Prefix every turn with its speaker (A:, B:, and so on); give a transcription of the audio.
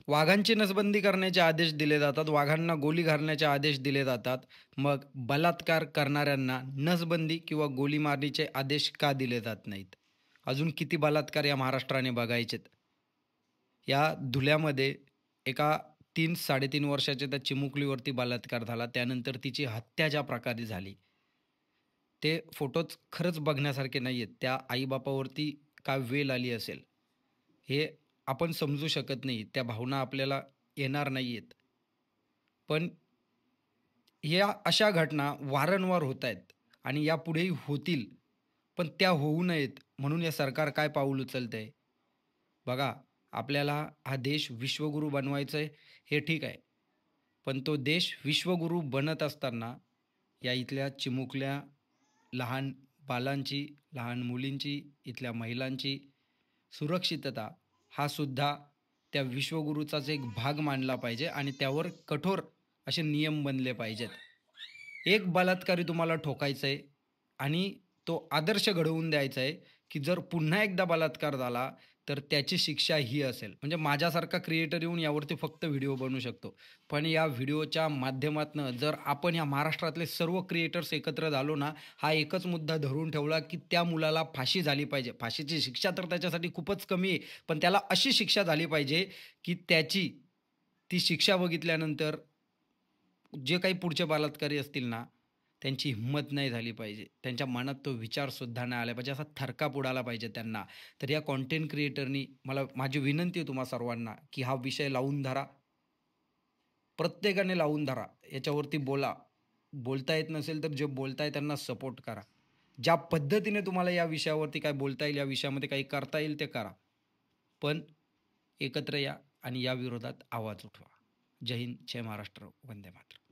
A: वाघांची नसबंदी करण्याचे आदेश दिले जातात. वाघांना गोली घालण्याचे आदेश दिले जातात. मग बलात्कार करणाऱ्यांना नसबंदी किंवा गोली मारण्याचे आदेश का दिले जात नाहीत? अजून किती बलात्कार या महाराष्ट्राने बघायचेत? या धुल्यामध्ये एका 3-3.5 वर्षाच्या त्या चिमुकलीवरती बलात्कार झाला. त्यानंतर तिची हत्या ज्या प्रकारे झाली, ते फोटोज खरंच बघण्यासारखे नाही आहेत. त्या आई-बापावरती काय वेळ आली असेल, हे आपण समजू शकत नाही. त्या भावना आपल्याला येणार नाही आहेत. पण ह्या अशा घटना वारंवार होत आहेत आणि यापुढेही होतील. पण त्या होऊ नयेत म्हणून हे सरकार काय पाऊल उचलतंय? बघा, आपल्याला हा देश विश्वगुरू बनवायचा आहे, हे ठीक आहे. पण तो देश विश्वगुरू बनत असताना या इथल्या चिमुकल्या लहान बालांची, लहान मुलींची, इथल्या महिलांची सुरक्षितता हा सुद्धा त्या विश्वगुरूचाच एक भाग मानला पाहिजे आणि त्यावर कठोर असे नियम बनले पाहिजेत. एक बलात्कारी तुम्हाला ठोकायचा आहे आणि तो आदर्श घडवून द्यायचा आहे, की जर पुन्हा एकदा बलात्कार झाला, तर त्याची शिक्षा ही असेल. म्हणजे माझ्यासारखा क्रिएटर येऊन यावरती फक्त व्हिडिओ बनवू शकतो. पण या व्हिडिओच्या माध्यमातनं जर आपण या महाराष्ट्रातले सर्व क्रिएटर्स एकत्र झालो ना, हा एकच मुद्दा धरून ठेवला, की त्या मुलाला फाशी झाली पाहिजे. फाशीची शिक्षा तर त्याच्यासाठी खूपच कमी आहे. पण त्याला अशी शिक्षा झाली पाहिजे, की त्याची ती शिक्षा बघितल्यानंतर जे काही पुढचे बलात्कारी असतील ना, त्यांची हिंमत नाही झाली पाहिजे. त्यांच्या मनात तो विचारसुद्धा नाही आला पाहिजे. असा थरकाप उडाला पाहिजे त्यांना. तर या कंटेंट क्रिएटरनी माझी विनंती आहे तुम्हा सर्वांना, की हा विषय लावून धरा. प्रत्येकाने लावून धरा. याच्यावरती बोला. बोलता येत नसेल तर जे बोलताय त्यांना सपोर्ट करा. ज्या पद्धतीने तुम्हाला या विषयावरती काय बोलता येईल, या विषयामध्ये काही करता येईल ते करा. पण एकत्र या आणि या विरोधात आवाज उठवा. जय हिंद, जय महाराष्ट्र, वंदे मातरम.